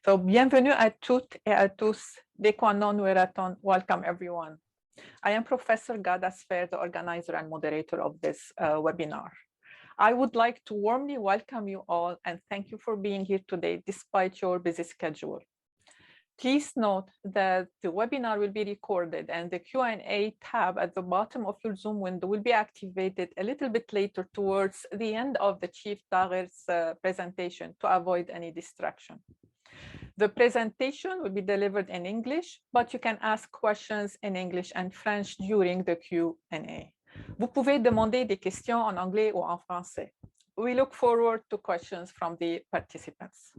So, bienvenue à toutes et à tous. Dekwanon Weraton. Welcome, everyone. I am Professor Ghada Sfeir, the organizer and moderator of this webinar. I would like to warmly welcome you all and thank you for being here today, despite your busy schedule. Please note that the webinar will be recorded and the Q&A tab at the bottom of your Zoom window will be activated a little bit later towards the end of the Chief Dagher's presentation to avoid any distraction. The presentation will be delivered in English, but you can ask questions in English and French during the Q&A. Vous pouvez demander des questions en anglais ou en français. We look forward to questions from the participants.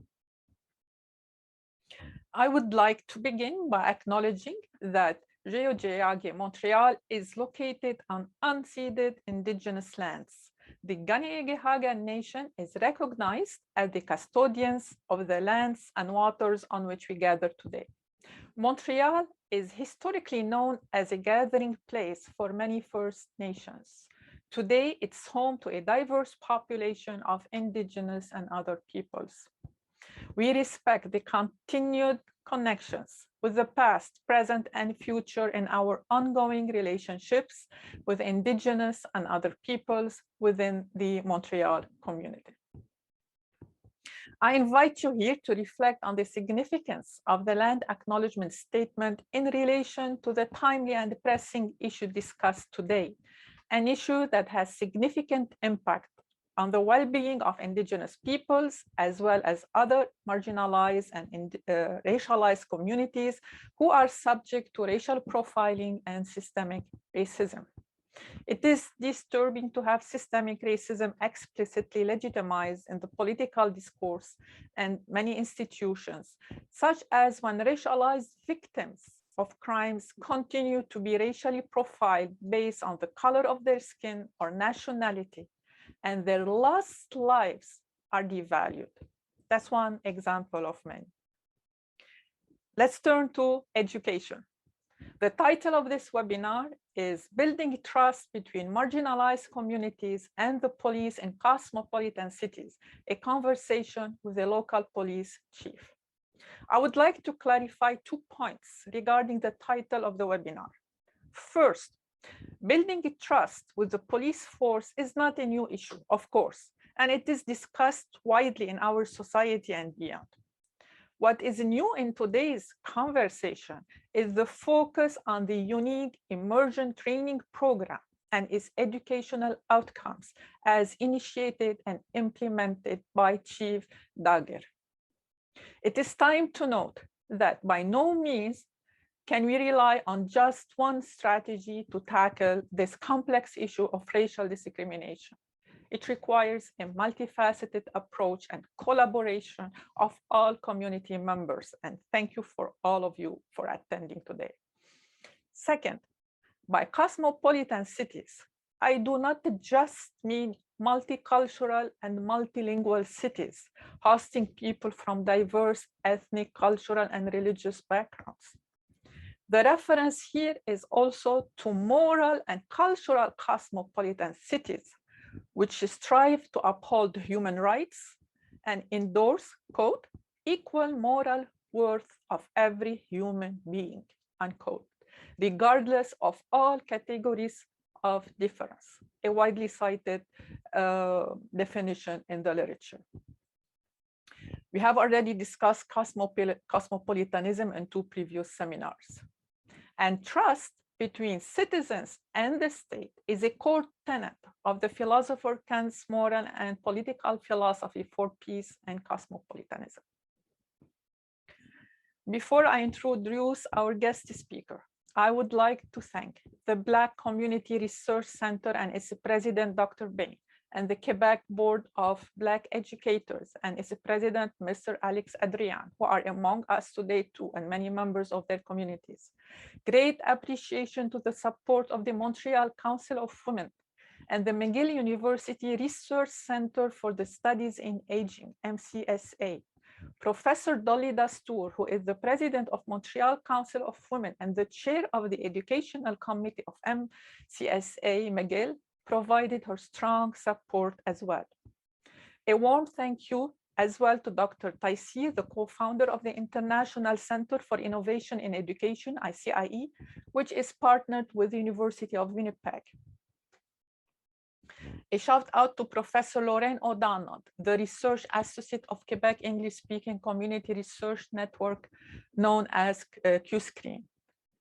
I would like to begin by acknowledging that GEOGEAGE Montreal is located on unceded indigenous lands. The Ghada nation is recognized as the custodians of the lands and waters on which we gather today. Montreal is historically known as a gathering place for many First Nations. Today, it's home to a diverse population of indigenous and other peoples. We respect the continued connections with the past, present, and future in our ongoing relationships with indigenous and other peoples within the Montreal community. I invite you here to reflect on the significance of the land acknowledgement statement in relation to the timely and pressing issue discussed today, an issue that has significant impact on the well-being of indigenous peoples, as well as other marginalized and racialized communities who are subject to racial profiling and systemic racism. It is disturbing to have systemic racism explicitly legitimized in the political discourse and many institutions, such as when racialized victims of crimes continue to be racially profiled based on the color of their skin or nationality, and their lost lives are devalued. That's one example of many. Let's turn to education. The title of this webinar is Building Trust Between Marginalized Communities and the Police in Cosmopolitan Cities, a conversation with a local police chief. I would like to clarify 2 points regarding the title of the webinar. First, building a trust with the police force is not a new issue, of course, and it is discussed widely in our society and beyond. What is new in today's conversation is the focus on the unique immersion training program and its educational outcomes as initiated and implemented by Chief Dagher. It is time to note that by no means can we rely on just one strategy to tackle this complex issue of racial discrimination. It requires a multifaceted approach and collaboration of all community members. And thank you for all of you for attending today. Second, by cosmopolitan cities, I do not just mean multicultural and multilingual cities, hosting people from diverse ethnic, cultural, and religious backgrounds. The reference here is also to moral and cultural cosmopolitan cities, which strive to uphold human rights and endorse, quote, equal moral worth of every human being, unquote, regardless of all categories of difference, a widely cited definition in the literature. We have already discussed cosmopolitanism in 2 previous seminars. And trust between citizens and the state is a core tenet of the philosopher Kant's moral and political philosophy for peace and cosmopolitanism. Before I introduce our guest speaker, I would like to thank the Black Community Research Center and its president, Dr. Bain, and the Quebec Board of Black Educators and its president, Mr. Alex Adrian, who are among us today too, and many members of their communities. Great appreciation to the support of the Montreal Council of Women and the McGill University Research Center for the Studies in Aging, MCSA. Professor Dolly Dastour, who is the president of Montreal Council of Women and the chair of the Educational Committee of MCSA McGill, provided her strong support as well. A warm thank you as well to Dr. Taysir, the co-founder of the International Center for Innovation in Education, ICIE, which is partnered with the University of Winnipeg. A shout out to Professor Lorraine O'Donnell, the Research Associate of Quebec English-Speaking Community Research Network, known as QScreen.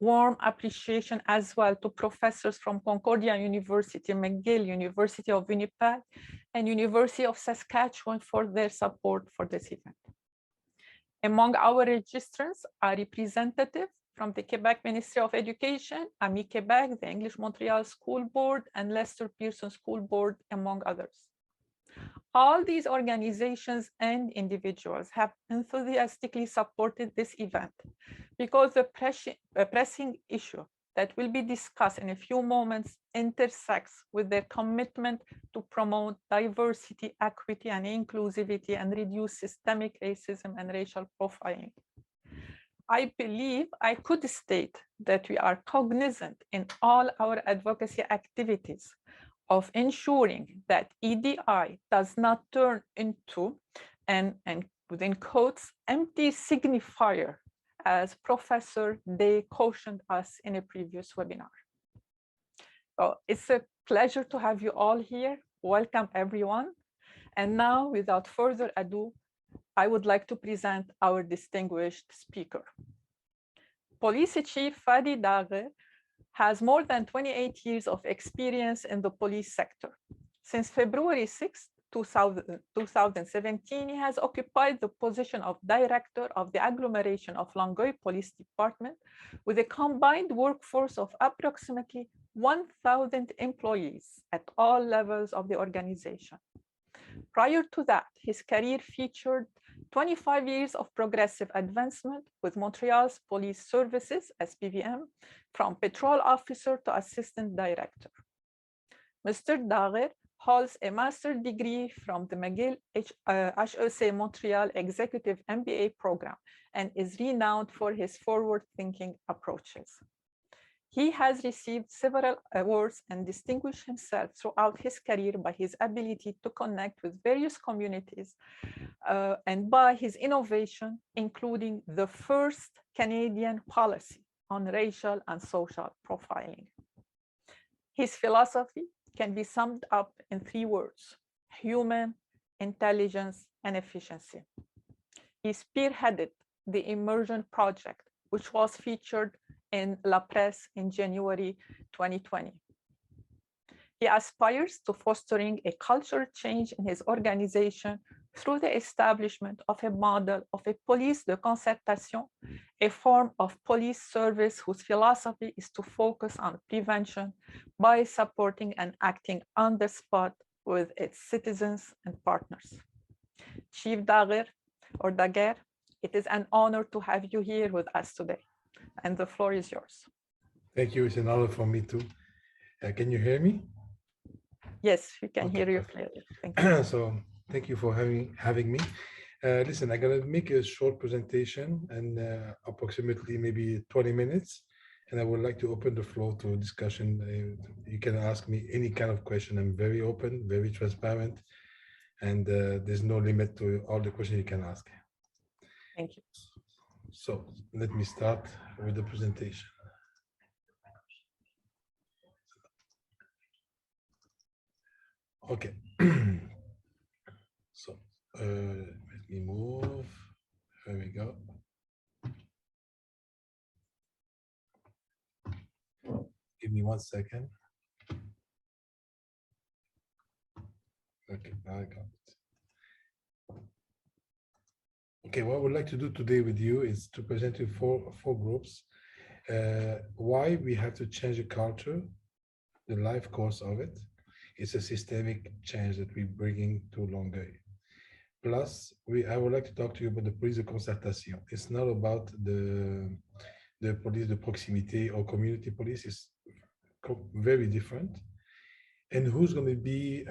Warm appreciation as well to professors from Concordia University, McGill, University of Winnipeg, and University of Saskatchewan for their support for this event. Among our registrants are representatives from the Quebec Ministry of Education, AMI Quebec, the English Montreal School Board, and Lester Pearson School Board, among others. All these organizations and individuals have enthusiastically supported this event because the pressing issue that will be discussed in a few moments intersects with their commitment to promote diversity, equity, and inclusivity and reduce systemic racism and racial profiling. I believe I could state that we are cognizant in all our advocacy activities of ensuring that EDI does not turn into an, and within quotes, empty signifier, as Professor Day cautioned us in a previous webinar. So it's a pleasure to have you all here. Welcome, everyone. And now, without further ado, I would like to present our distinguished speaker. Police Chief Fady Dagher has more than 28 years of experience in the police sector. Since February 6, 2017, he has occupied the position of Director of the Agglomeration of Longueuil Police Department with a combined workforce of approximately 1,000 employees at all levels of the organization. Prior to that, his career featured 25 years of progressive advancement with Montreal's Police Services, SPVM, from patrol officer to assistant director. Mr. Dagher holds a master's degree from the McGill HEC Montreal Executive MBA program and is renowned for his forward-thinking approaches. He has received several awards and distinguished himself throughout his career by his ability to connect with various communities and by his innovation, including the first Canadian policy on racial and social profiling. His philosophy can be summed up in 3 words: human, intelligence, and efficiency. He spearheaded the Immersion Project, which was featured in La Presse in January 2020. He aspires to fostering a cultural change in his organization through the establishment of a model of a police de concertation, a form of police service whose philosophy is to focus on prevention by supporting and acting on the spot with its citizens and partners. Chief Dagher, or Dagher, it is an honor to have you here with us today, and the floor is yours. Thank you. It's an honor for me too. Can you hear me? Yes, we can hear you clearly. Thank you. So thank you for having me. Listen, I'm going to make a short presentation and approximately maybe 20 minutes. And I would like to open the floor to discussion. You can ask me any kind of question. I'm very open, very transparent, and there's no limit to all the questions you can ask. Thank you. So let me start with the presentation. Okay. So let me move. There we go. Give me 1 second. Okay, I got it. Okay, what I would like to do today with you is to present you four groups. Why we have to change the culture, the life course of it. It's a systemic change that we're bringing to Longueuil. Plus, I would like to talk to you about the police de concertation. It's not about the police de proximité or community police. It's very different. And who's going to be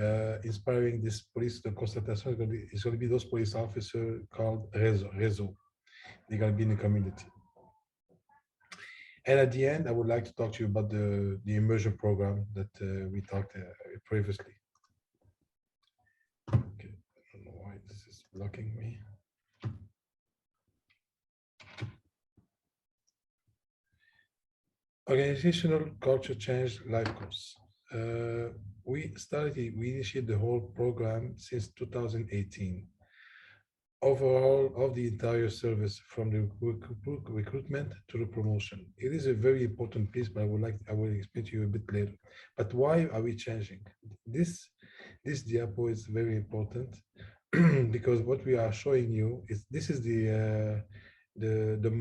inspiring this police de concertation? It's going to be those police officers called réseau. They're going to be in the community. And at the end, I would like to talk to you about the immersion program that we talked previously. Okay, I don't know why this is blocking me. Organizational culture change life course. We initiated the whole program since 2018. Overall of the entire service from the recruitment to the promotion. It is a very important piece, but I will explain to you a bit later. But why are we changing? This diapo is very important because what we are showing you is this is the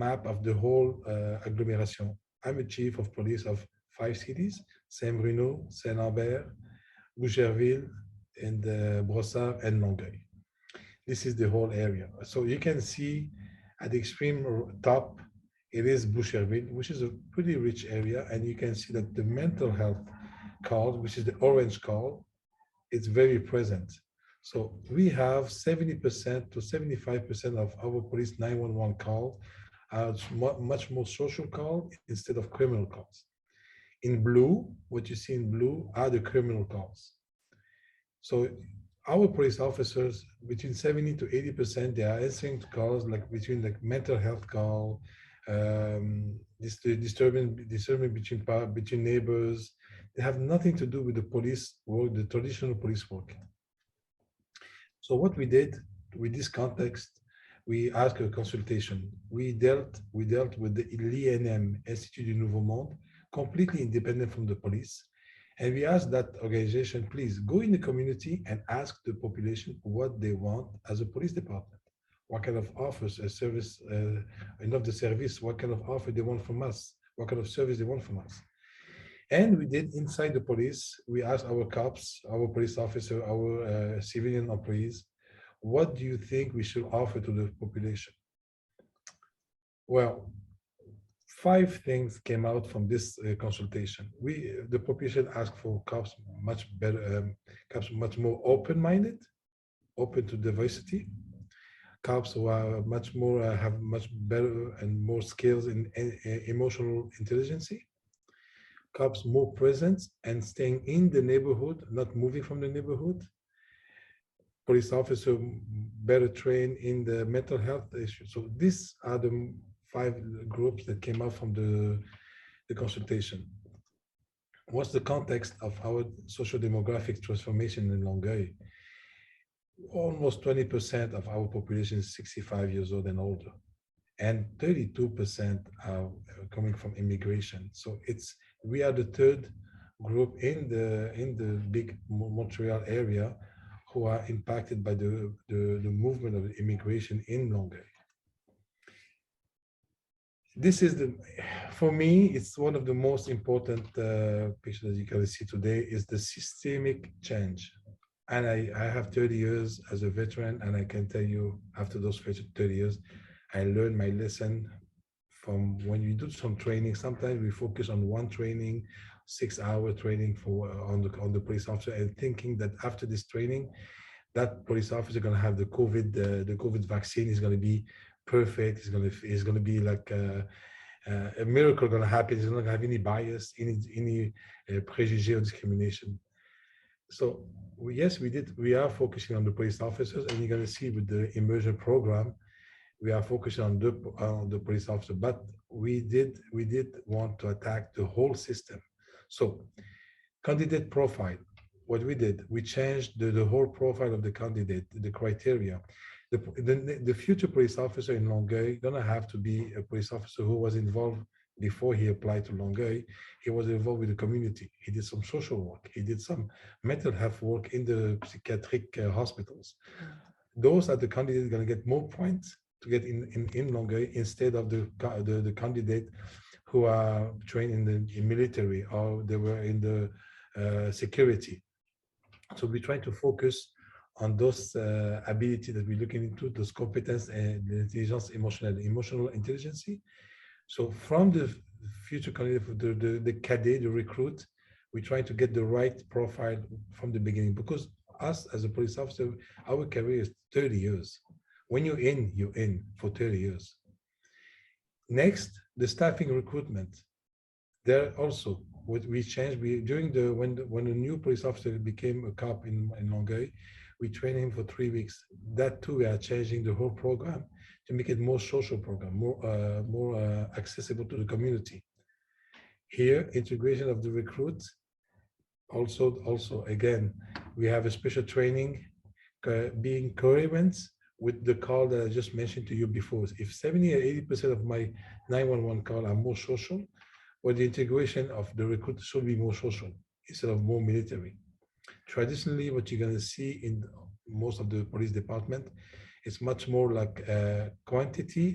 map of the whole agglomeration. I'm a chief of police of 5 cities: Saint-Bruno, Saint-Lambert, Boucherville, and Brossard and Longueuil. This is the whole area. So you can see at the extreme top, it is Boucherville, which is a pretty rich area. And you can see that the mental health call, which is the orange call, it's very present. So we have 70% to 75% of our police 911 call are much more social call instead of criminal calls. In blue, what you see in blue are the criminal calls. So our police officers, between 70 to 80%, they are answering to calls like between like mental health call, disturbing between neighbors. They have nothing to do with the police work, the traditional police work. So what we did with this context, we asked a consultation. We dealt with the l'INM, Institut du Nouveau Monde, completely independent from the police. And we asked that organization, please go in the community and ask the population what they want as a police department. What kind of offers, a service, of the service, what kind of offer they want from us, what kind of service they want from us. And we did inside the police, we asked our cops, our police officer, our civilian employees, what do you think we should offer to the population? Well, 5 things came out from this consultation. The population asked for cops much better, cops much more open-minded, open to diversity. Cops who are much more, have much better and more skills in emotional intelligence. Cops more present and staying in the neighborhood, not moving from the neighborhood. Police officer better trained in the mental health issue. So these are the 5 groups that came out from the consultation. What's the context of our social demographic transformation in Longueuil? Almost 20% of our population is 65 years old and older, and 32% are coming from immigration. So we are the 3rd group in the big Montreal area who are impacted by the movement of immigration in Longueuil. This is for me, it's one of the most important pictures you can see today is the systemic change. And I have 30 years as a veteran, and I can tell you after those 30 years, I learned my lesson from when you do some training. Sometimes we focus on one training, 6-hour training on the police officer, and thinking that after this training, that police officer is going to have the COVID vaccine is going to be perfect. It's going to be like a miracle going to happen. It's not going to have any bias, any prejudice or discrimination. So yes, we are focusing on the police officers, and you're going to see with the immersion program, we are focusing on the police officer, but we did want to attack the whole system. So candidate profile, what we did, we changed the whole profile of the candidate, the criteria. The future police officer in Longueuil gonna have to be a police officer who was involved before he applied to Longueuil. He was involved with the community. He did some social work. He did some mental health work in the psychiatric hospitals. Those are the candidates going to get more points to get in Longueuil instead of the candidate who are trained in the military or they were in the security. So we try to focus on those ability that we're looking into, those competence and the intelligence, emotional intelligence. So from the future candidate, the cadet, the recruit, we try to get the right profile from the beginning, because us as a police officer, our career is 30 years. When you're in for 30 years. Next, the staffing recruitment. There also, what we changed, when the new police officer became a cop in Longueuil, We train him for 3 weeks. That too, we are changing the whole program to make it more social program, more accessible to the community. Here, integration of the recruit. Also, again, we have a special training being coherent with the call that I just mentioned to you before. If 70 or 80% of my 911 call are more social, or the integration of the recruit should be more social instead of more military. Traditionally, what you're going to see in most of the police department is much more like quantity,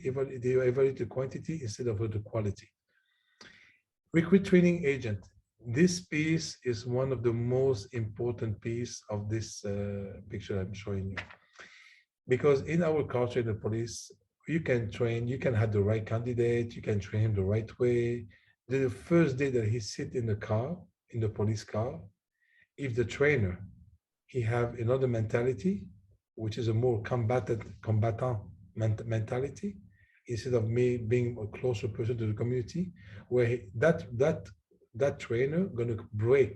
they evaluate the quantity instead of the quality. Recruit training agent. This piece is one of the most important piece of this picture I'm showing you. Because in our culture in the police, you can train, you can have the right candidate, you can train him the right way. The first day that he sit in the car, in the police car, if the trainer, he have another mentality, which is a more combatant mentality, instead of me being a closer person to the community, where that trainer gonna break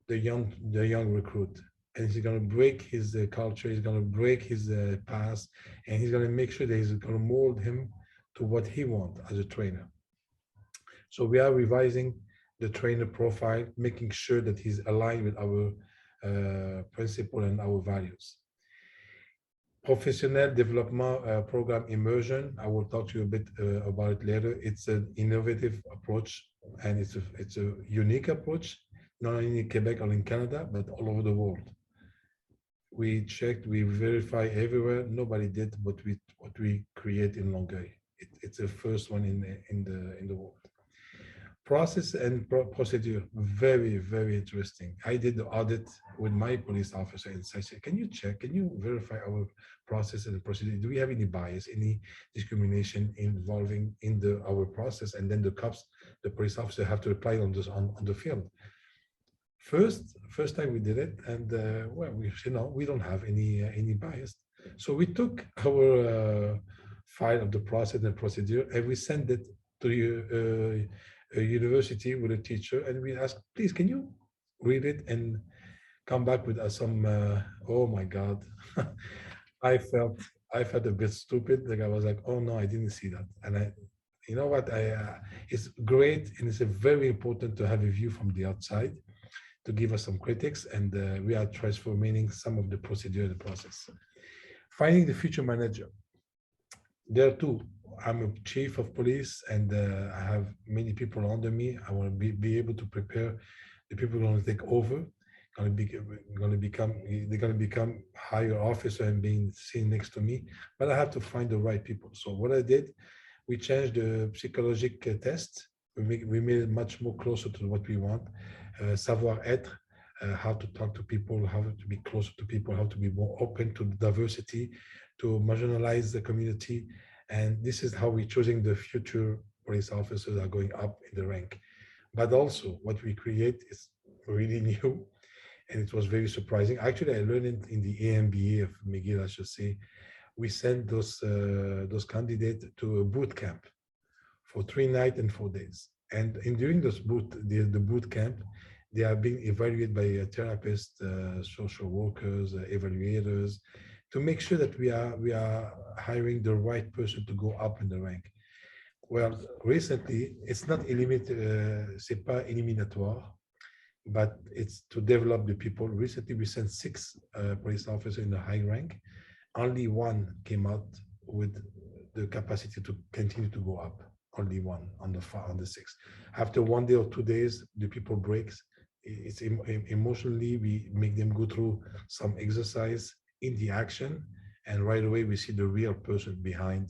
the young recruit, and he's gonna break his culture, he's gonna break his past, and he's gonna make sure that he's gonna mold him to what he wants as a trainer. So we are revising the trainer profile, making sure that he's aligned with our principle and our values. Professional development program immersion. I will talk to you a bit about it later. It's an innovative approach, and it's a unique approach, not only in Quebec or in Canada, but all over the world. We checked, we verify everywhere. Nobody did what we create in Longueuil. It's the first one in the world. Process and procedure, very, very interesting. I did the audit with my police officer and I said, can you verify our process and procedure? Do we have any bias, any discrimination involving in our process? And then the cops, the police officer have to apply on this on the field. First time we did it, and well, we don't have any bias. So we took our file of the process and procedure, and we sent it to a university with a teacher, and we asked, please, can you read it and come back with some? Oh my God, I felt a bit stupid. Like I was like, oh no, I didn't see that, and you know what? It's great, and it's very important to have a view from the outside to give us some critics, and we are transforming some of the procedure in the process. Finding the future manager. There too, I'm a chief of police, and I have many people under me. I want to be able to prepare the people who are going to take over, they're going to become higher officer and being seen next to me, but I have to find the right people. So what I did, we changed the psychological test. We made it much more closer to what we want. Savoir-être, how to talk to people, how to be closer to people, how to be more open to diversity, to marginalize the community. And this is how we're choosing the future police officers are going up in the rank. But also what we create is really new, and it was very surprising. Actually, I learned it in the AMBA of McGill, I should say. We sent those candidates to a boot camp for 3 nights and 4 days. And during the boot camp, they are being evaluated by therapists, social workers, evaluators, to make sure that we are hiring the right person to go up in the rank. Well, recently, it's not c'est pas éliminatoire, but it's to develop the people. Recently, we sent 6 police officers in the high rank. Only 1 came out with the capacity to continue to go up. Only 1 on the 6. After 1 day or 2 days, the people breaks. It's emotionally, we make them go through some exercise in the action, and right away we see the real person behind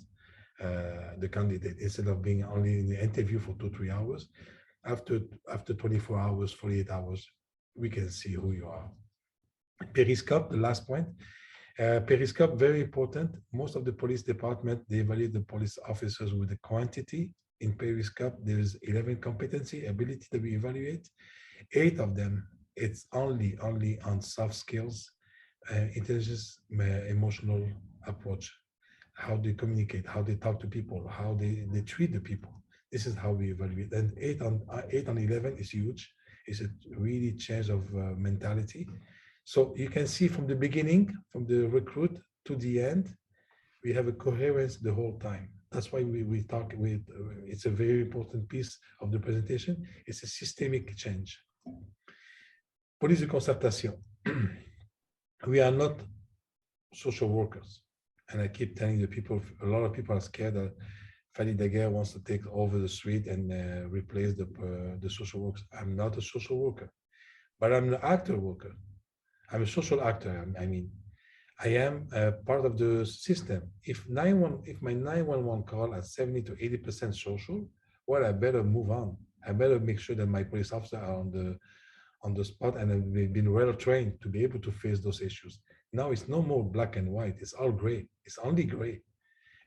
the candidate, instead of being only in the interview for 2-3 hours. After 24 hours, 48 hours, we can see who you are. Periscope, the last point. Periscope, very important. Most of the police department, they evaluate the police officers with the quantity. In Periscope, there is 11 competency, ability that we evaluate. 8 of them, it's only on soft skills, intelligence, emotional approach, how they communicate, how they talk to people, how they treat the people. This is how we evaluate. And 8 on 11 is huge. It's a really change of mentality. So you can see from the beginning, from the recruit to the end, we have a coherence the whole time. That's why we talk with, it's a very important piece of the presentation. It's a systemic change. Police de concertation. We are not social workers. And I keep telling the people, a lot of people are scared that Fady Dagher wants to take over the street and replace the social workers. I'm not a social worker, but I'm an actor worker. I'm a social actor. I mean, I am a part of the system. If my 911 call at 70 to 80% social, well, I better move on. I better make sure that my police officers are on the spot and have been well trained to be able to face those issues. Now it's no more black and white. It's all gray. It's only gray.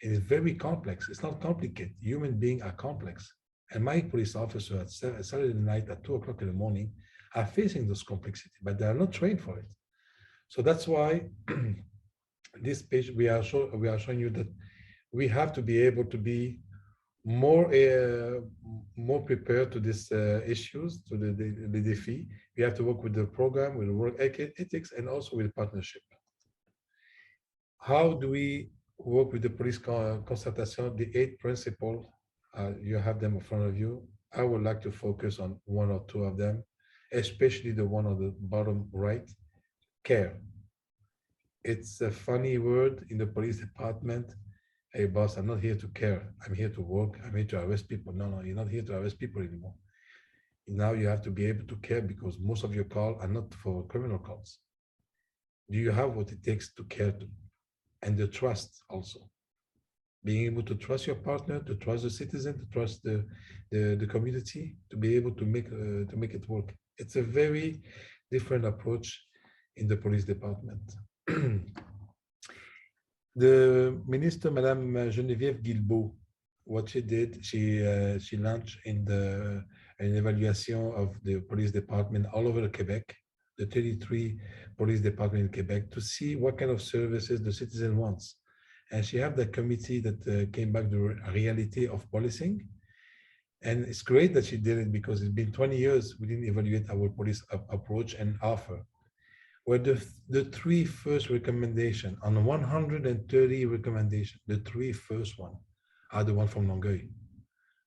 It is very complex. It's not complicated. Human beings are complex. And my police officer at Saturday night at 2 o'clock in the morning are facing those complexity, but they are not trained for it. So that's why this page we are showing you that we have to be able to be more prepared to these issues, to the défi. We have to work with the program, with the work ethics, and also with partnership. How do we work with the police concertation? The 8 principles, you have them in front of you. I would like to focus on 1 or 2 of them, especially the one on the bottom right, care. It's a funny word in the police department. Hey, boss, I'm not here to care. I'm here to work. I'm here to arrest people. No, you're not here to arrest people anymore. Now you have to be able to care because most of your calls are not for criminal calls. Do you have what it takes to care to? And the trust also. Being able to trust your partner, to trust the citizen, to trust the community, to be able to make it work. It's a very different approach in the police department. The minister, Madame Geneviève Guilbeault, what she did, she launched an evaluation of the police department all over Quebec, the 33 police department in Quebec, to see what kind of services the citizen wants. And she had the committee that came back to the reality of policing. And it's great that she did it because it's been 20 years we didn't evaluate our police approach and offer. Where the 3 first recommendations on 130 recommendations, the 3 first one are the one from Longueuil.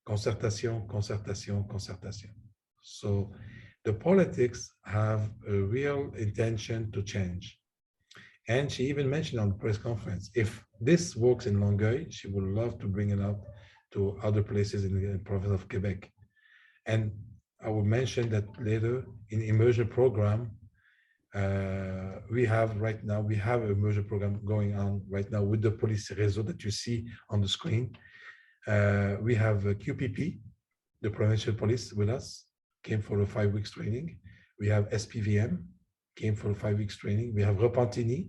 Concertation, concertation, concertation. So the politics have a real intention to change. And she even mentioned on the press conference, if this works in Longueuil, she would love to bring it out to other places in the province of Quebec. And I will mention that later in immersion program, we have an immersion program going on right now with the police réseau that you see on the screen. We have QPP, the provincial police with us, came for a 5 weeks training. We have SPVM, came for a 5 weeks training. We have Repentigny,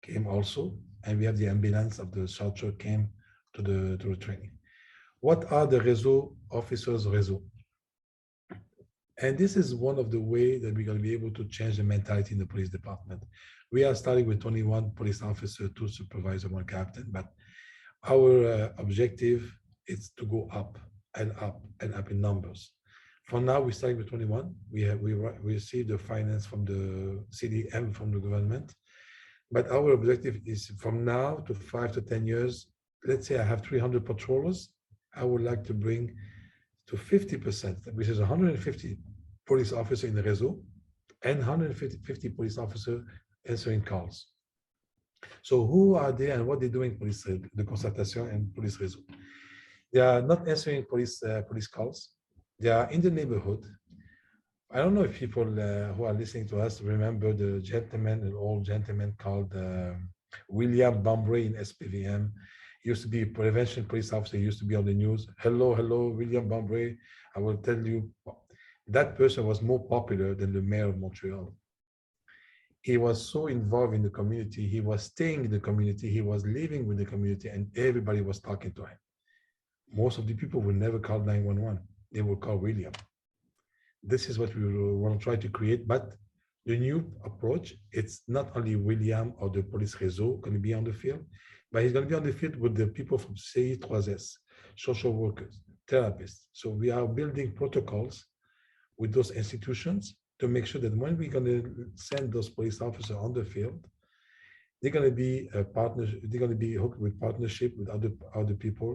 came also, and we have the ambulance of the Charter came to the training. What are the réseau officers réseau? And this is one of the ways that we're going to be able to change the mentality in the police department. We are starting with 21 police officers, 2 supervisors, 1 captain, but our objective is to go up and up and up in numbers. For now, we're starting with 21. We received the finance from the city and from the government. But our objective is from now to 5 to 10 years. Let's say I have 300 patrollers. I would like to bring to 50%, which is 150 police officers in the réseau and 150 police officers answering calls. So who are they and what they're doing, police, the concertation and police réseau? They are not answering police calls. They are in the neighborhood. I don't know if people who are listening to us remember the gentleman, an old gentleman called William Bambray in SPVM. He used to be a prevention police officer, he used to be on the news. Hello, William Bambray. I will tell you, that person was more popular than the mayor of Montreal. He was so involved in the community. He was staying in the community. He was living with the community and everybody was talking to him. Most of the people will never call 911. They will call William. This is what we want to try to create, but the new approach, it's not only William or the police réseau going to be on the field, but he's going to be on the field with the people from CIE-3S, social workers, therapists. So we are building protocols with those institutions to make sure that when we're going to send those police officers on the field, they're going to be a partner, they're going to be hooked with partnership with other people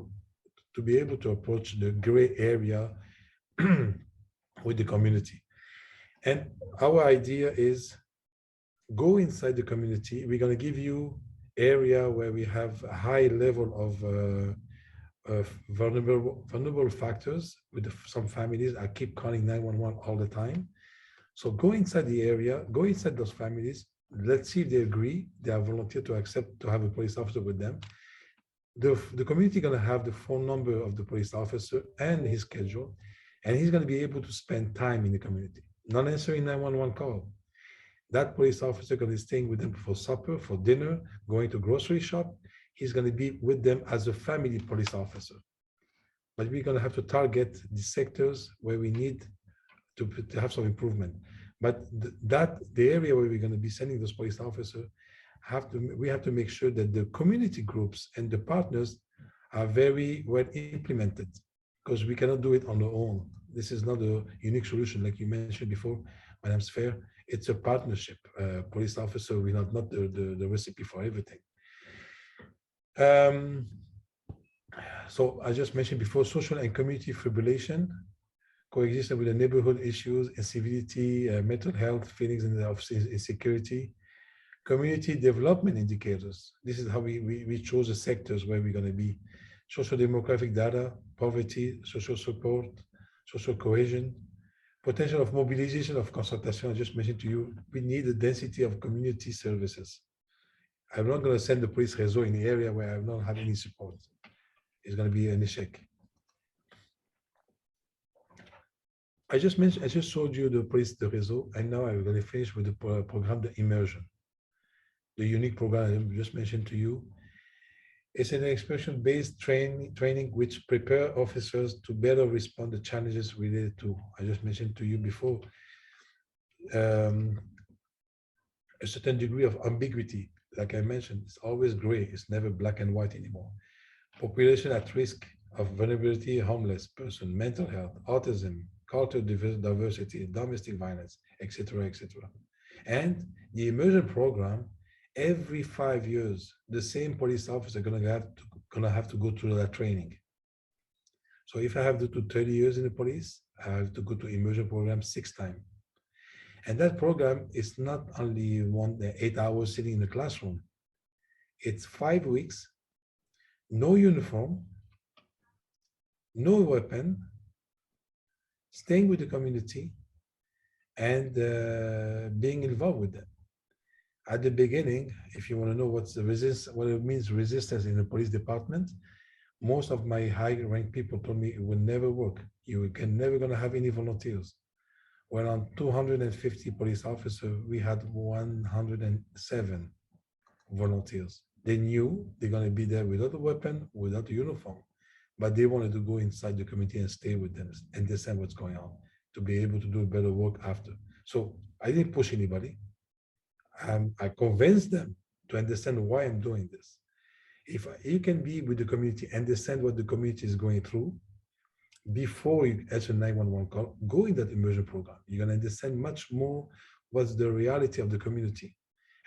to be able to approach the gray area with the community. And our idea is go inside the community. We're going to give you area where we have a high level of vulnerable factors with some families. I keep calling 911 all the time. So go inside the area, go inside those families. Let's see if they agree. They are volunteer to accept to have a police officer with them. The community going to have the phone number of the police officer and his schedule, and he's going to be able to spend time in the community, not answering 911 call. That police officer going to be staying with them for supper, for dinner, going to grocery shop. He's going to be with them as a family police officer. But we're going to have to target the sectors where we need to have some improvement. But the area where we're going to be sending those police officers, we have to make sure that the community groups and the partners are very well implemented, because we cannot do it on our own. This is not a unique solution, like you mentioned before, Madame Sfeir. It's a partnership. Police officer, we're not the recipe for everything. So I just mentioned before, social and community fibrillation, coexisting with the neighborhood issues, incivility, mental health, feelings of insecurity, community development indicators. This is how we chose the sectors where we're going to be. Social demographic data, poverty, social support, social cohesion, potential of mobilization of consultation. I just mentioned to you, we need a density of community services. I'm not going to send the police réseau in the area where I don't have any support. It's going to be an échec. I just showed you the police de réseau, and now I'm going to finish with the program, the immersion. The unique program I just mentioned to you. It's an experience-based training which prepare officers to better respond to challenges related to, I just mentioned to you before, a certain degree of ambiguity. Like I mentioned, it's always gray. It's never black and white anymore. Population at risk of vulnerability, homeless person, mental health, autism, cultural diversity, domestic violence, etc., etc. And the immersion program, every 5 years, the same police officer gonna have to go through that training. So if I have to do 30 years in the police, I have to go to immersion program 6 times. And that program is not only 8 hours sitting in the classroom. It's 5 weeks, no uniform, no weapon, staying with the community, and being involved with them. At the beginning, if you want to know what it means resistance in the police department, most of my high-ranked people told me it will never work. You can never going to have any volunteers. Well, on 250 police officers, we had 107 volunteers. They knew they're going to be there without a weapon, without a uniform, but they wanted to go inside the community and stay with them and understand what's going on to be able to do better work after. So I didn't push anybody. I convinced them to understand why I'm doing this. If you can be with the community, understand what the community is going through, before you answer 911 call, go in that immersion program. You're going to understand much more what's the reality of the community.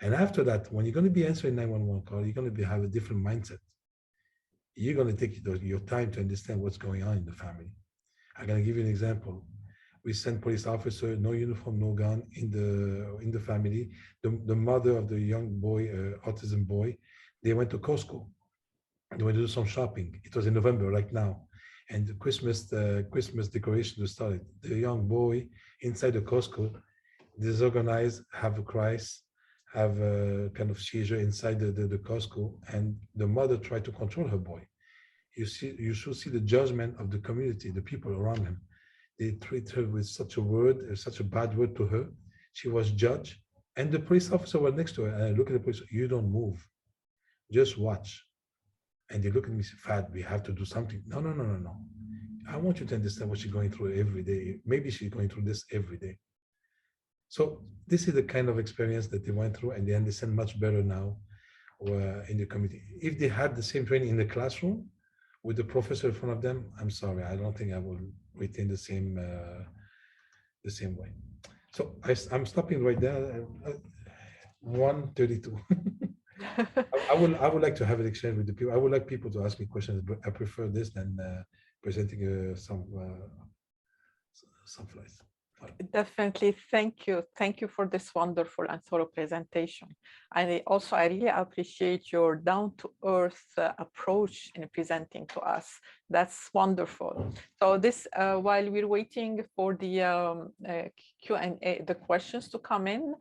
And after that, when you're going to be answering 911 call, you're going to have a different mindset. You're going to take your time to understand what's going on in the family. I'm going to give you an example. We sent police officer, no uniform, no gun in the family. The mother of the young boy, autism boy, they went to Costco. They went to do some shopping. It was in November, like now. And the Christmas decoration was started. The young boy inside the Costco, disorganized, have a crisis, have a kind of seizure inside the Costco, and the mother tried to control her boy. You should see the judgment of the community, the people around him. They treat her with such a bad word to her. She was judged, and the police officer was next to her. And I look at the police, you don't move, just watch. And they look at me, Fad, we have to do something. No. I want you to understand what she's going through every day. Maybe she's going through this every day. So this is the kind of experience that they went through, and they understand much better now in the community. If they had the same training in the classroom with the professor in front of them, I'm sorry, I don't think I will retain the same way. So I'm stopping right there. 1:32. I would like to have an exchange with the people. I would like people to ask me questions, but I prefer this than presenting some slides. Definitely. Thank you. Thank you for this wonderful and thorough presentation. And I really appreciate your down-to-earth approach in presenting to us. That's wonderful. So this, while we're waiting for the Q&A, the questions to come in,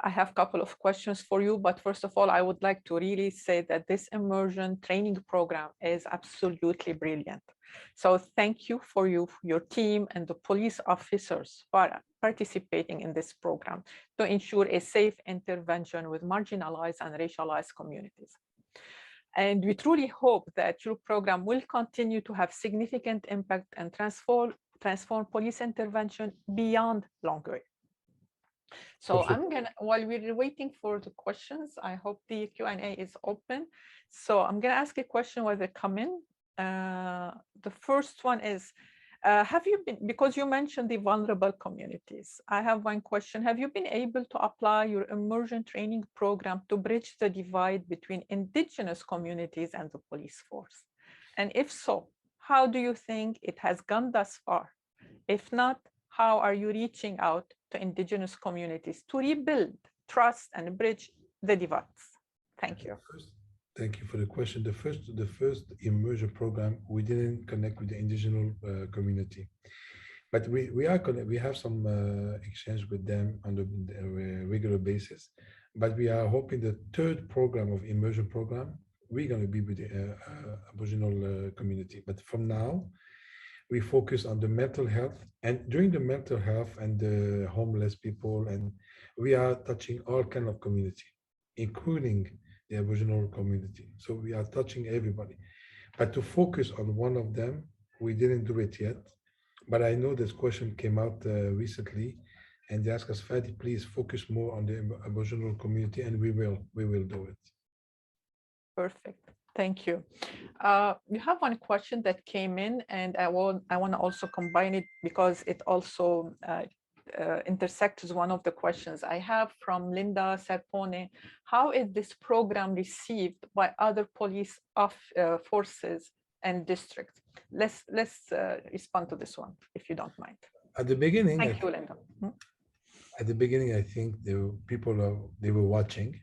I have a couple of questions for you. But first of all, I would like to really say that this immersion training program is absolutely brilliant. So thank you for your team and the police officers for participating in this program to ensure a safe intervention with marginalized and racialized communities. And we truly hope that your program will continue to have significant impact and transform police intervention beyond Longueuil. So Sure. I'm gonna, while we're waiting for the questions, I hope the Q&A is open. So I'm gonna ask a question while they come in. The first one is, have you been, because you mentioned the vulnerable communities, I have one question. Have you been able to apply your immersion training program to bridge the divide between indigenous communities and the police force? And if so, how do you think it has gone thus far? If not, how are you reaching out to indigenous communities to rebuild trust and bridge the divides? Thank you. Thank you for the question. The first immersion program, we didn't connect with the indigenous community, but we are we have some exchange with them on a regular basis. But we are hoping the third program of immersion program, we're going to be with the Aboriginal community. But from now, we focus on the mental health, and during the mental health and the homeless people, and we are touching all kind of community, including the Aboriginal community. So we are touching everybody. But to focus on one of them, we didn't do it yet. But I know this question came out recently, and they asked us, Fady, please focus more on the Aboriginal community, and we will do it. Perfect. Thank you. You have one question that came in, and I want to also combine it because it also intersects one of the questions I have from Linda Serpone. How is this program received by other police forces and districts? Let's respond to this one, if you don't mind. At the beginning, thank you, Linda. At the beginning, I think they were watching.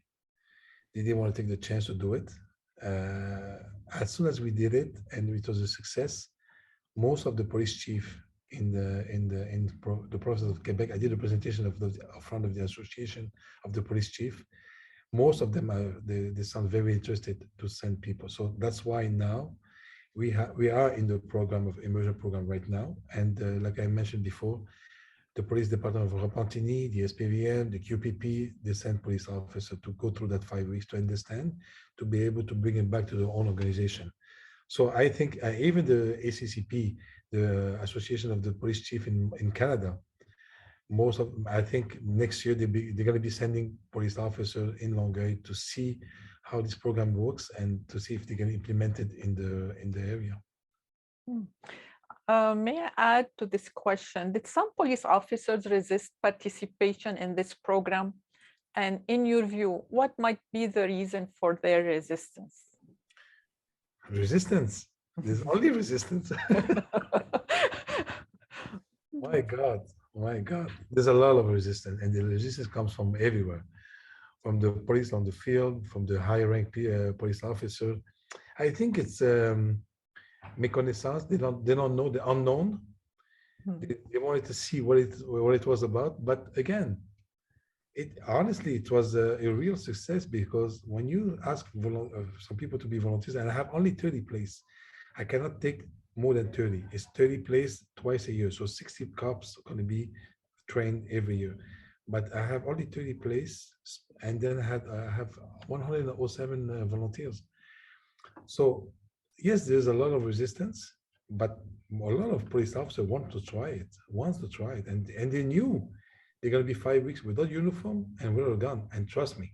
They didn't want to take the chance to do it. As soon as we did it and it was a success, most of the police chief in the process of Quebec, I did a presentation of front of the association of the police chief. Most of them they sound very interested to send people. So that's why now we are in the program of immersion program right now. And like I mentioned before, the police department of Repentigny, the SPVM, the QPP, they send police officers to go through that 5 weeks to understand, to be able to bring it back to their own organization. So I think even the ACCP, the Association of the Police Chief in Canada, I think next year they're going to be sending police officers in Longueuil to see how this program works and to see if they can implement it in the area. May I add to this question, did some police officers resist participation in this program? And in your view, what might be the reason for their resistance? Resistance? There's only resistance. My God, there's a lot of resistance, and the resistance comes from everywhere, from the police on the field, from the high-rank police officer. I think it's méconnaissance. They don't know the unknown. They wanted to see what it was about. But again, honestly, it was a real success, because when you ask some people to be volunteers, and I have only 30 places, I cannot take more than 30. It's 30 places twice a year. So 60 cops are going to be trained every year. But I have only 30 places, and then I have 107 volunteers. So yes, there's a lot of resistance, but a lot of police officers wants to try it, and they knew they're going to be 5 weeks without uniform and without a gun. And trust me,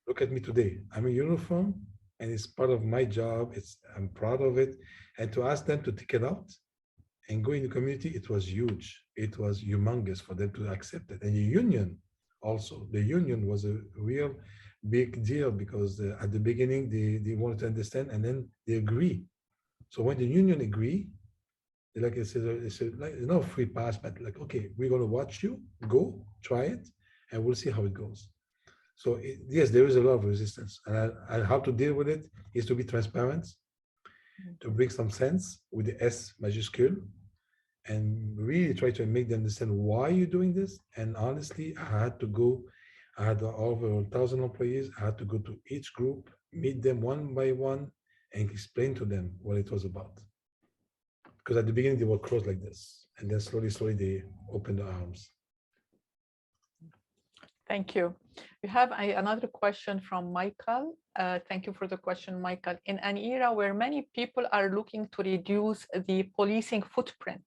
look at me today. I'm in uniform, and it's part of my job. I'm proud of it. And to ask them to take it out, and go in the community, it was huge. It was humongous for them to accept it. And the union also, the union was a real big deal because at the beginning they wanted to understand and then they agree. So when the union agree, like it's like no free pass, but like, okay, we're gonna watch you, go, try it, and we'll see how it goes. So yes, there is a lot of resistance, and how to deal with it is to be transparent, to bring some sense with the S majuscule, and really try to make them understand why you're doing this. And honestly, I had to go, I had over 1,000 employees. I had to go to each group, meet them one by one, and explain to them what it was about. Because at the beginning, they were closed like this. And then slowly, slowly, they opened their arms. Thank you. We have another question from Michael. Thank you for the question, Michael. In an era where many people are looking to reduce the policing footprint,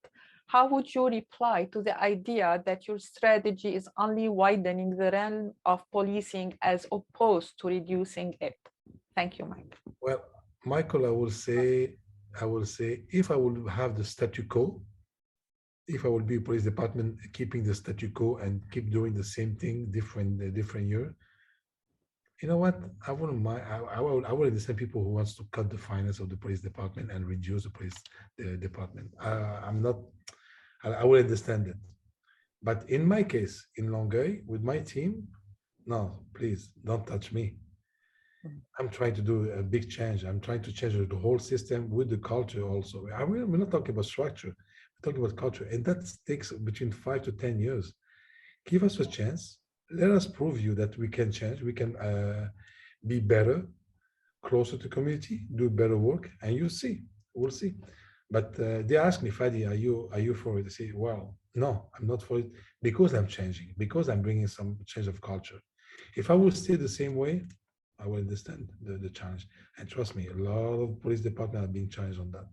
how would you reply to the idea that your strategy is only widening the realm of policing as opposed to reducing it? Thank you, Mike. Well, Michael, I will say, if I would have the statu quo, if I would be a police department keeping the statu quo and keep doing the same thing, different year, you know what? I wouldn't mind. I would understand people who wants to cut the finance of the police department and reduce the department. I'm not. I would understand it. But in my case, in Longueuil, with my team, no, please don't touch me. I'm trying to do a big change. I'm trying to change the whole system with the culture also. We're not talking about structure. We're talking about culture. And that takes between 5 to 10 years. Give us a chance. Let us prove you that we can change. We can be better, closer to community, do better work, and you see. We'll see. But they ask me, Fady, are you for it? I say, well, no, I'm not for it because I'm changing, because I'm bringing some change of culture. If I would stay the same way, I will understand the challenge. And trust me, a lot of police departments are being challenged on that.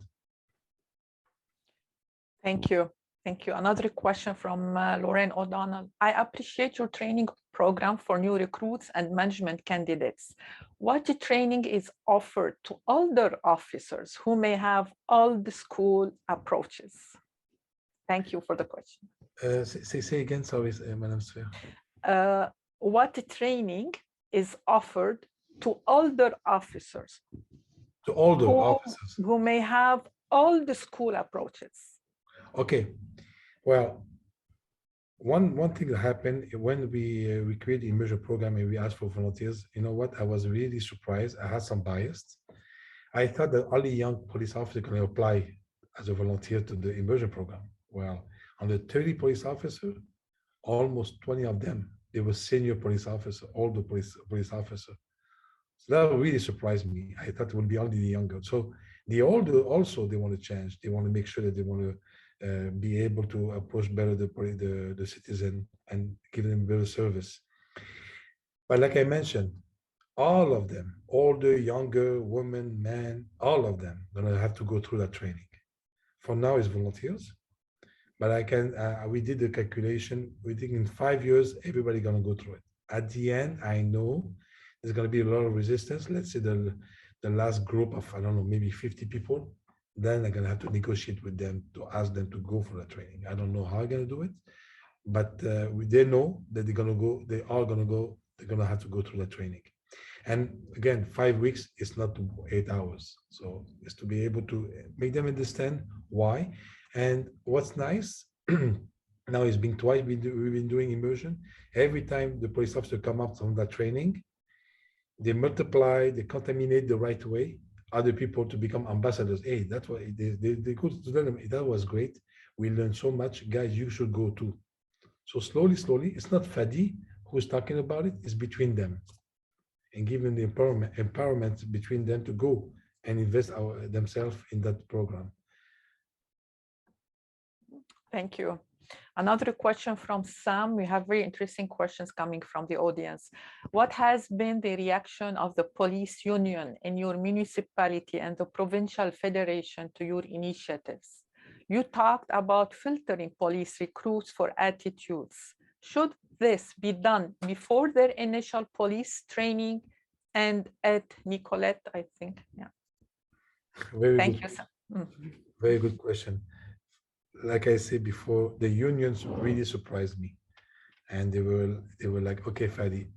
Thank you. Thank you. Another question from Lorraine O'Donnell. I appreciate your training program for new recruits and management candidates. What training is offered to older officers who may have old school approaches? Thank you for the question. Say again, sorry, Madam Sfeir. What training is offered to older officers? To older officers. Who may have old school approaches. Okay, well, one thing that happened when we created the immersion program and we asked for volunteers, you know what? I was really surprised. I had some bias. I thought that only young police officers can apply as a volunteer to the immersion program. Well, on the 30 police officers, almost 20 of them, they were senior police officers, older police officers. So that really surprised me. I thought it would be only the younger. So the older also they want to change. They want to make sure that they want to be able to approach better the citizen and give them better service. But like I mentioned, all of them, older, younger, women, men, all of them, gonna have to go through that training. For now, it's volunteers, but I can. We did the calculation. We think in 5 years, everybody gonna go through it. At the end, I know there's gonna be a lot of resistance. Let's say the last group of, I don't know, maybe 50 people. Then I'm gonna have to negotiate with them to ask them to go for the training. I don't know how I'm gonna do it, but they know that they're gonna go. They are gonna go. They're gonna have to go through the training. And again, 5 weeks is not 8 hours. So it's to be able to make them understand why. And what's nice, now it's been twice we've been doing immersion. Every time the police officer come up from that training, they multiply, they contaminate the right way, other people to become ambassadors. Hey, that's why they go to them. That was great. We learned so much. Guys, you should go too. So slowly, slowly, it's not Fady who's talking about it, it's between them. And giving the empowerment between them to go and invest themselves in that program. Thank you. Another question from Sam. We have very interesting questions coming from the audience. What has been the reaction of the police union in your municipality and the provincial federation to your initiatives? You talked about filtering police recruits for attitudes. Should this be done before their initial police training and at Nicolette, I think? Yeah. Very Thank good. you, Sam. Very good question. like I said before, the unions really surprised me, and they were like, okay, Fadi,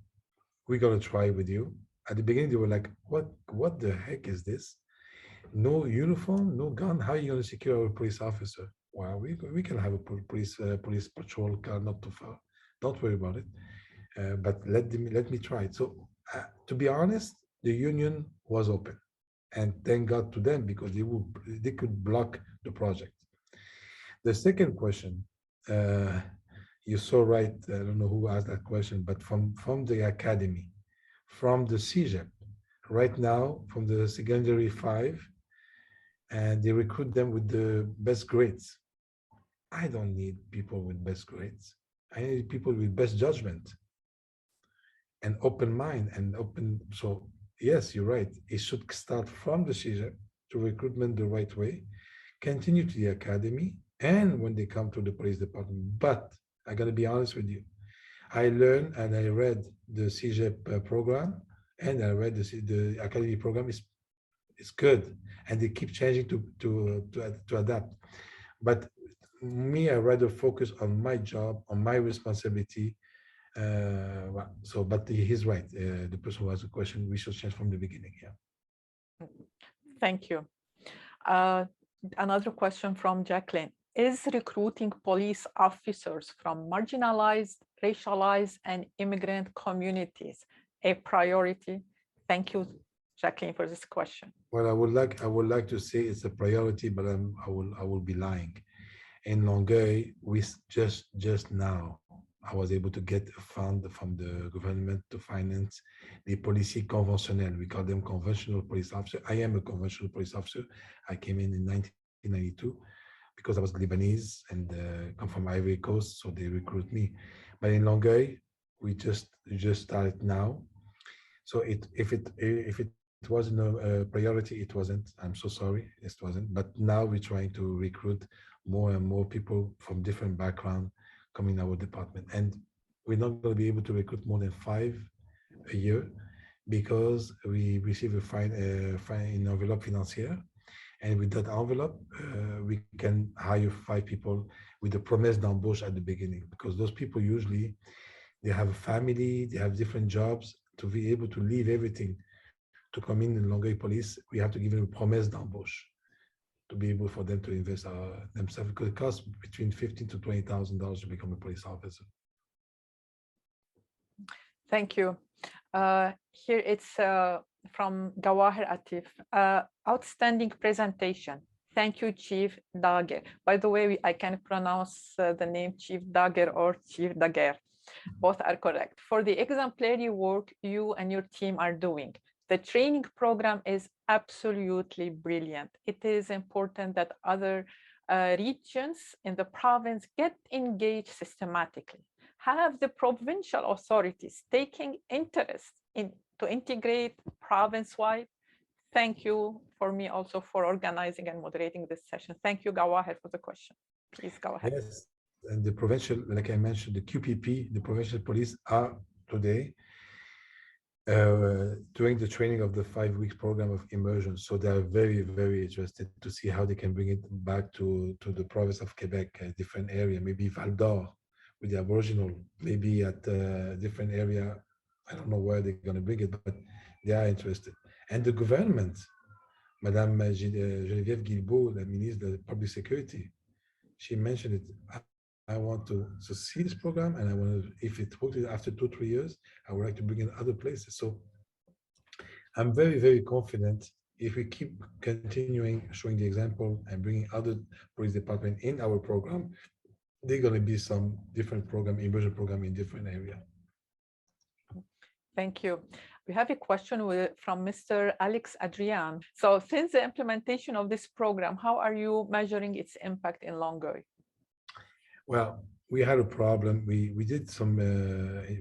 we're gonna try with you. At the beginning, they were like, what the heck is this? No uniform, no gun. How are you gonna secure a police officer? Well, we can have a police patrol car not too far. Don't worry about it. But let me try it. So to be honest, the union was open, and thank God to them because they could block the project. The second question, uh, you're so right. I don't know who asked that question, but from the academy, from the CEGEP, right now from the secondary five, and they recruit them with the best grades. I don't need people with best grades. I need people with best judgment and open mind and open. So yes, you're right. It should start from the CEGEP to recruitment the right way, continue to the academy, and when they come to the police department. But I gotta be honest with you. I learned and I read the CEGEP program, and I read the academy program is good, and they keep changing to adapt. But me, I rather focus on my job, on my responsibility. So, but he's right. The person who has a question, we should change from the beginning. Yeah. Thank you. Uh, Another question from Jacqueline. Is recruiting police officers from marginalized, racialized, and immigrant communities a priority? Thank you, Jacqueline, for this question. Well, I would like to say it's a priority, but I will be lying. In Longueuil, just now, I was able to get a fund from the government to finance the policiers conventionnels. We call them conventional police officer. I am a conventional police officer. I came in 1992 because I was Lebanese and come from Ivory Coast, so they recruit me. But in Longueuil, we just started now. So if it wasn't a priority, it wasn't. I'm so sorry, it wasn't. But now we're trying to recruit more and more people from different background coming in our department, and we're not going to be able to recruit more than 5 a year because we receive a fine in envelope financière, and with that envelope, we can hire 5 people with a promesse d'embauche at the beginning, because those people usually they have a family, they have different jobs. To be able to leave everything to come in Longueuil Police, we have to give them a promesse d'embauche to be able for them to invest themselves, because it costs between $15,000 to $20,000 to become a police officer. Thank you. Here it's from Gawahir Atif. Outstanding presentation. Thank you, Chief Dagher. By the way, I can pronounce the name Chief Dagher or Chief Dagher. Both are correct. For the exemplary work you and your team are doing, the training program is absolutely brilliant. It is important that other regions in the province get engaged systematically. Have the provincial authorities taking interest in to integrate province-wide? Thank you for me also for organizing and moderating this session. Thank you, Gawahir, for the question. Please go ahead. Yes, and the provincial, like I mentioned, the QPP, the provincial police are today doing the training of the 5 weeks program of immersion. So they are very, very interested to see how they can bring it back to the province of Quebec, a different area, maybe Val d'Or with the Aboriginal, maybe at a different area. I don't know where they're going to bring it, but they are interested. And the government, Madame Geneviève Guilbeault, the Minister of Public Security, she mentioned it. I want to see this program, and I want to, if it works after 2-3 years, I would like to bring in other places. So I'm very, very confident if we keep continuing showing the example and bringing other police department in our program, there are going to be some different program, immersion program in different area. Thank you. We have a question from Mr. Alex Adrian. So since the implementation of this program, how are you measuring its impact in Longueuil? Well, we had a problem. We did some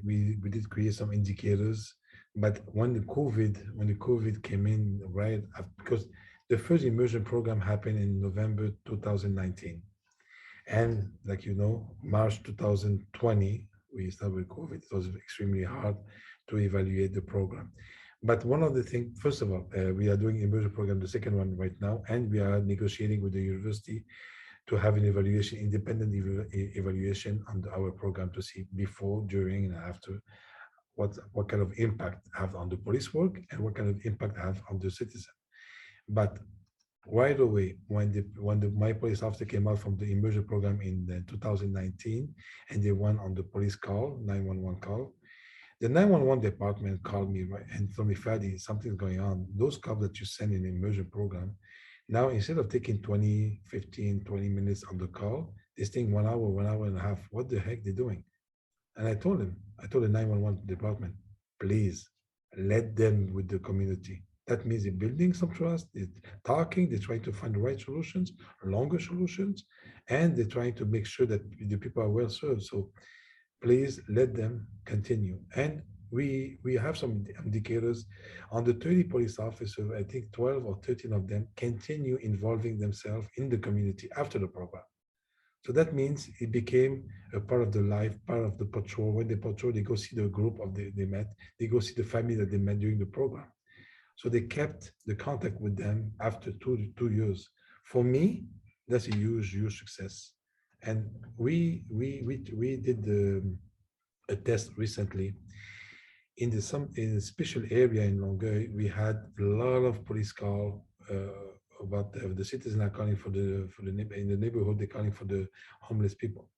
we did create some indicators, but when the COVID came in, right, because the first immersion program happened in November 2019, and like you know, March 2020 we started with COVID. It was extremely hard to evaluate the program. But one of the things, first of all, we are doing immersion program, the second one right now, and we are negotiating with the university to have an evaluation, independent evaluation on our program to see before, during, and after what kind of impact have on the police work and what kind of impact have on the citizen. But right away, when my police officer came out from the immersion program in 2019, and they went on the police call, 911 call, the 911 department called me and told me, Fady, something's going on. Those calls that you send in the immersion program, now instead of taking 20, 15, 20 minutes on the call, this thing 1 hour and a half. What the heck they doing? And I told the 911 department, please let them with the community. That means they're building some trust, they're talking, they're trying to find the right solutions, longer solutions, and they're trying to make sure that the people are well served. So please let them continue. And we have some indicators on the 30 police officers. I think 12 or 13 of them continue involving themselves in the community after the program. So that means it became a part of the life, part of the patrol. When they patrol, they go see the group of they met, they go see the family that they met during the program. So they kept the contact with them after two years. For me, that's a huge success. And we did a test recently in a special area in Longueuil. We had a lot of police call about the citizen are calling for the in the neighborhood, they're calling for the homeless people.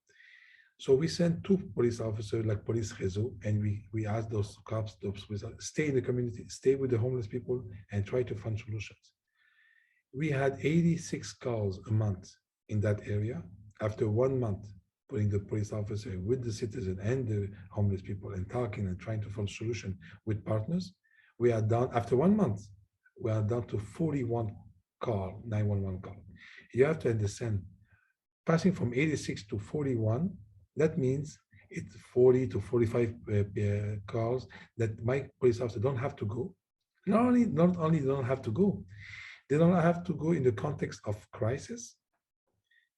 So we sent 2 police officers, like police réseau, and we asked those cops, those police, stay in the community, stay with the homeless people, and try to find solutions. We had 86 calls a month in that area. After 1 month, putting the police officer with the citizen and the homeless people and talking and trying to find solution with partners, we are down, after 1 month, we are down to 41 call, 911 call. You have to understand, passing from 86 to 41, that means it's 40 to 45 calls that my police officer don't have to go. Not only they don't have to go, they don't have to go in the context of crisis,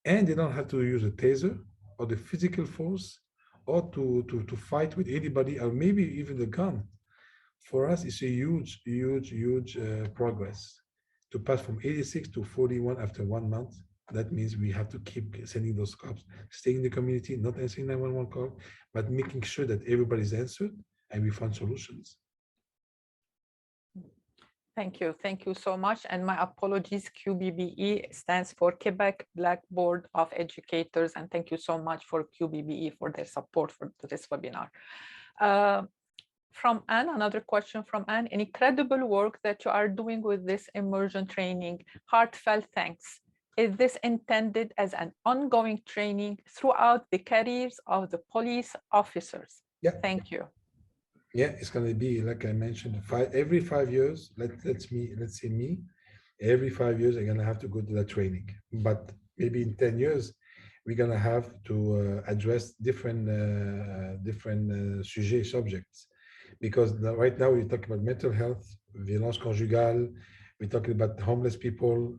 and they don't have to use a taser or the physical force or to fight with anybody, or maybe even the gun. For us, it's a huge progress to pass from 86 to 41 after 1 month. That means we have to keep sending those cops, staying in the community, not answering 911 call, but making sure that everybody's answered and we find solutions. Thank you so much. And my apologies, QBBE stands for Quebec Black Board of Educators. And thank you so much for QBBE for their support for this webinar. From Anne, another question from Anne: incredible work that you are doing with this immersion training. Heartfelt thanks. Is this intended as an ongoing training throughout the careers of the police officers? Yeah. Thank you. Yeah, it's going to be, like I mentioned, every 5 years. Let's say me, every 5 years I'm going to have to go to that training. But maybe in 10 years, we're going to have to address different subjects. Because right now we're talking about mental health, violence conjugale, we're talking about homeless people,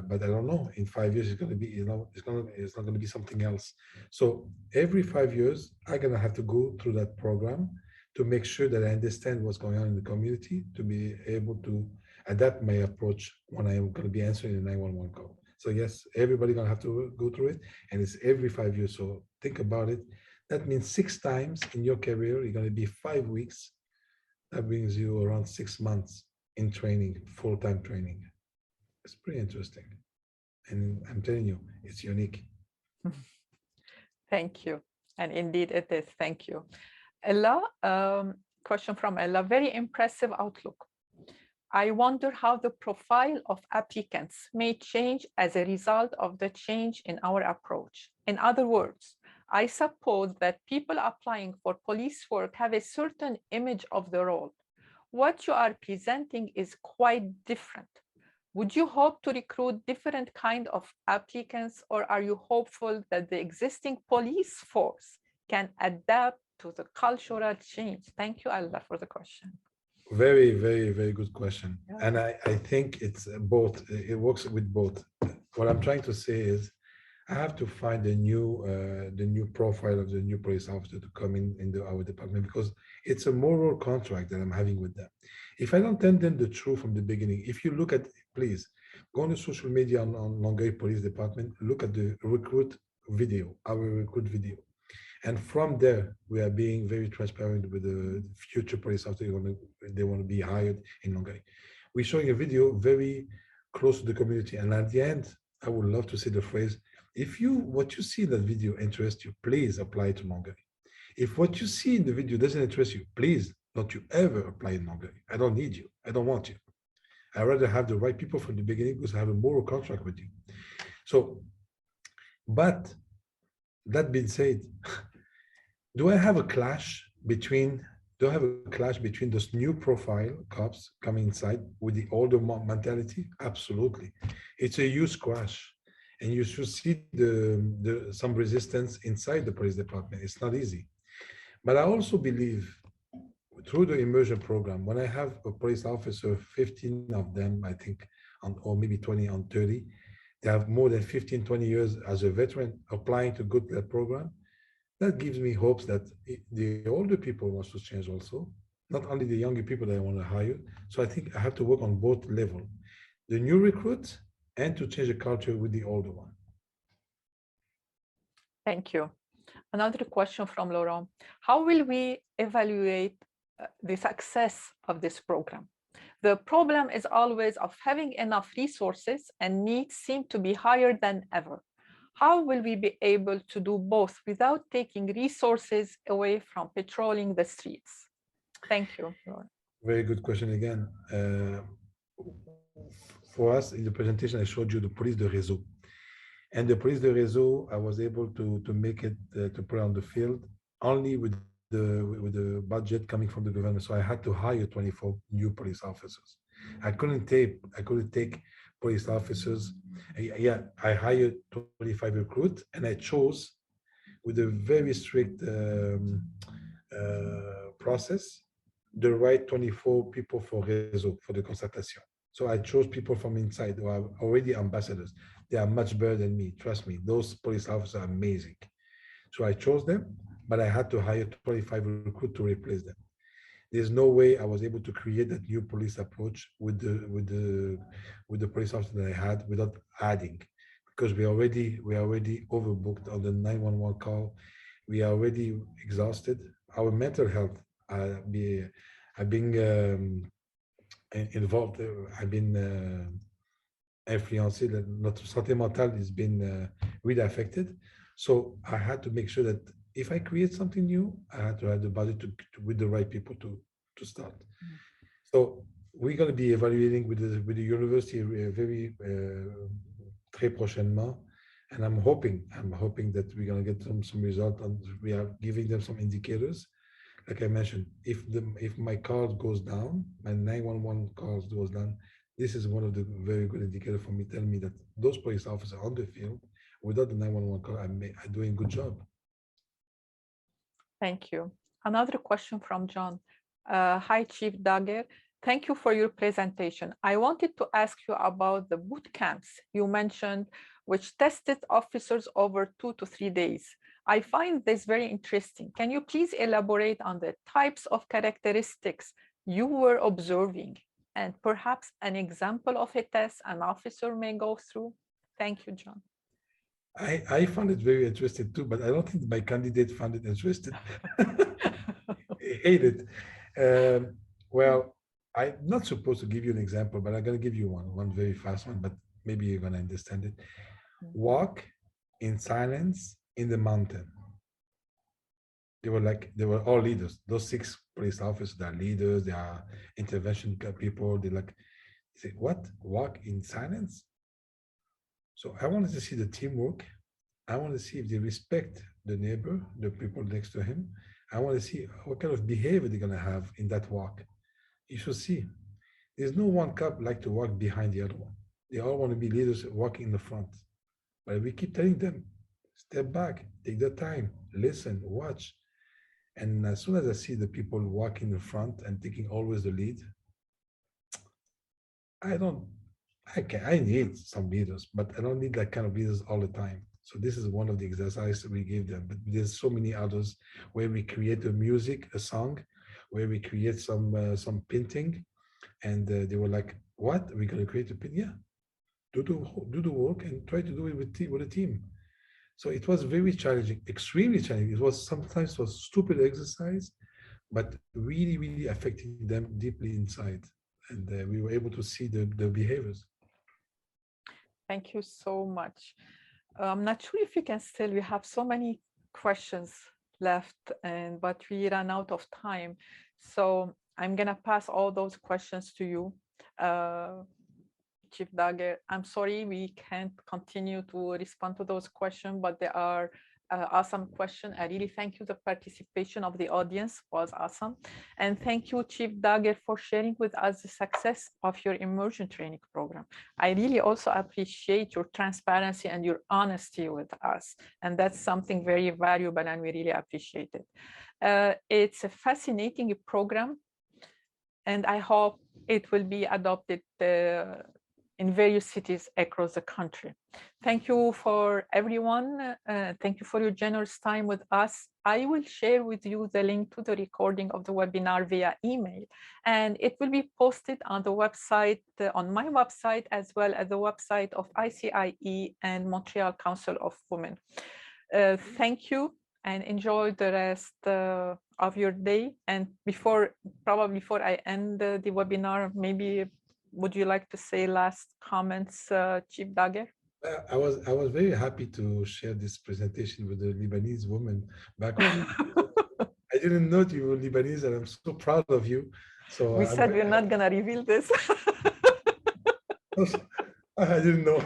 but I don't know. In 5 years, it's going to be, it's not going to be something else. So every 5 years, I'm going to have to go through that program to make sure that I understand what's going on in the community, to be able to adapt my approach when I'm going to be answering the 911 call. So yes, everybody's going to have to go through it, and it's every 5 years. So think about it. That means 6 times in your career, you're going to be 5 weeks. That brings you around 6 months in training, full-time training. It's pretty interesting. And I'm telling you, it's unique. Thank you. And indeed it is. Thank you. Ella, question from Ella, very impressive outlook. I wonder how the profile of applicants may change as a result of the change in our approach. In other words, I suppose that people applying for police work have a certain image of the role. What you are presenting is quite different. Would you hope to recruit different kind of applicants, or are you hopeful that the existing police force can adapt to the cultural change? Thank you, Allah, for the question. Very, very, very good question. Yeah. And I think it's both. It works with both. What I'm trying to say is, I have to find the new profile of the new police officer to come in our department, because it's a moral contract that I'm having with them. If I don't tell them the truth from the beginning, if you look at, please, go on the social media on Longueuil Police Department, look at the recruit video, our recruit video. And from there, we are being very transparent with the future police officers they want to be hired in Longueuil. We're showing a video very close to the community. And at the end, I would love to see the phrase, if what you see in that video interests you, please apply to Longueuil. If what you see in the video doesn't interest you, please don't you ever apply in Longueuil. I don't need you. I don't want you. I'd rather have the right people from the beginning because I have a moral contract with you. So, but that being said, do I have a clash between those new profile cops coming inside with the older mentality? Absolutely. It's a huge clash. And you should see some resistance inside the police department. It's not easy. But I also believe through the immersion program, when I have a police officer, 15 of them, I think, or maybe 20 on 30, they have more than 15, 20 years as a veteran applying to go to that program. That gives me hopes that the older people want to change also, not only the younger people that I want to hire. So I think I have to work on both levels, the new recruits and to change the culture with the older one. Thank you. Another question from Laurent. How will we evaluate the success of this program? The problem is always of having enough resources, and needs seem to be higher than ever. How will we be able to do both without taking resources away from patrolling the streets? Thank you, Laurent. Very good question again. For us in the presentation, I showed you the police de réseau. And the police de réseau, I was able to make it, to put on the field only with the budget coming from the government. So I had to hire 24 new police officers. I couldn't take police officers. Yeah, I hired 25 recruits, and I chose with a very strict process the right 24 people for réseau, for the concertation. So I chose people from inside who are already ambassadors. They are much better than me. Trust me, those police officers are amazing. So I chose them, but I had to hire 25 recruits to replace them. There's no way I was able to create that new police approach with the police officer that I had without adding, because we already overbooked on the 911 call. We are already exhausted. Our mental health, I've been involved. I've been influenced. Notre santé mentale has been really affected. So I had to make sure that if I create something new, I had to have the budget with the right people to start. So we're going to be evaluating with the university very très prochainement, and I'm hoping that we're going to get some result, and we are giving them some indicators. Like I mentioned, if my call goes down, my 911 calls goes down, this is one of the very good indicators for me, telling me that those police officers on the field, without the 911 call, are doing a good job. Thank you. Another question from John. Hi, Chief Dagher. Thank you for your presentation. I wanted to ask you about the boot camps you mentioned, which tested officers over 2 to 3 days. I find this very interesting. Can you please elaborate on the types of characteristics you were observing, and perhaps an example of a test an officer may go through? Thank you, John. I found it very interesting too, but I don't think my candidate found it interesting. I hate it. Well, I'm not supposed to give you an example, but I'm going to give you one very fast one, but maybe you're going to understand it. Walk in silence in the mountain. They were all leaders. Those 6 police officers, they are leaders, they are intervention people. They say, what? Walk in silence? So I wanted to see the teamwork. I want to see if they respect the neighbor, the people next to him. I want to see what kind of behavior they're going to have in that walk. You should see. There's no one cop like to walk behind the other one. They all want to be leaders walking in the front. But we keep telling them, step back, take the time, listen, watch. And as soon as I see the people walking in the front and taking always the lead, I need some leaders, but I don't need that kind of leaders all the time. So this is one of the exercises we give them, but there's so many others where we create a music, a song, where we create some painting, and they were like, what, we're going to create a painting? Yeah, do the work and try to do it with a team. So it was very challenging, extremely challenging. It was sometimes was stupid exercise, but really, really affecting them deeply inside. And we were able to see the behaviors. Thank you so much. I'm not sure if you can still, we have so many questions left, but we ran out of time. So I'm going to pass all those questions to you. Chief Dagher, I'm sorry we can't continue to respond to those questions, but they are awesome questions. I really thank you. The participation of the audience was awesome. And thank you, Chief Dagher, for sharing with us the success of your immersion training program. I really also appreciate your transparency and your honesty with us. And that's something very valuable, and we really appreciate it. It's a fascinating program, and I hope it will be adopted in various cities across the country. Thank you for everyone. Thank you for your generous time with us. I will share with you the link to the recording of the webinar via email, and it will be posted on the website, on my website, as well as the website of ICIE and Montreal Council of Women. Thank you, and enjoy the rest of your day. And probably before I end the webinar, maybe would you like to say last comments, Chief Dagher? I was very happy to share this presentation with the Lebanese woman back home. I didn't know you were Lebanese, and I'm so proud of you. So we said we're not gonna reveal this. I didn't know.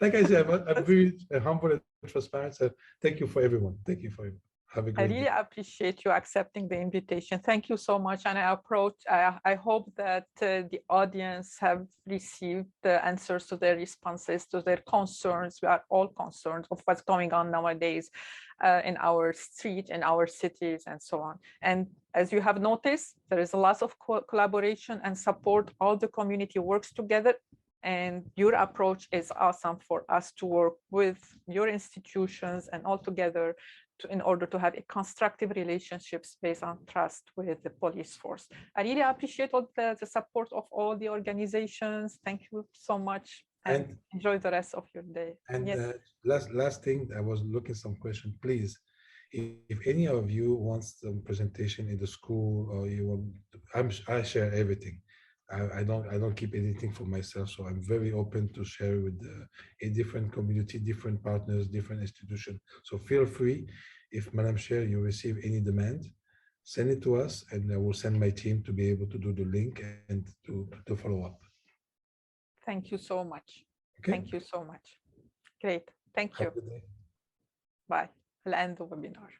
Like I said, I'm very humble and transparent. So thank you for everyone. Thank you for everyone. Have a I great really day. appreciate you accepting the invitation. Thank you so much. And I hope that the audience have received the answers to their responses, to their concerns. We are all concerned of what's going on nowadays in our street, in our cities, and so on. And as you have noticed, there is a lot of collaboration and support. All the community works together. And your approach is awesome for us to work with your institutions and all together in order to have a constructive relationships based on trust with the police force. I really appreciate all the support of all the organizations. Thank you so much, and enjoy the rest of your day. And yes. last thing, I was looking some question. Please, if any of you wants some presentation in the school, or you want, I share everything. I don't keep anything for myself, so I'm very open to share with a different community, different partners, different institutions. So feel free, if Madam Chair, you receive any demand, send it to us, and I will send my team to be able to do the link and to follow up. Thank you so much. Okay. Thank you so much. Great. Thank you. Have a good day. Bye. I'll end the webinar.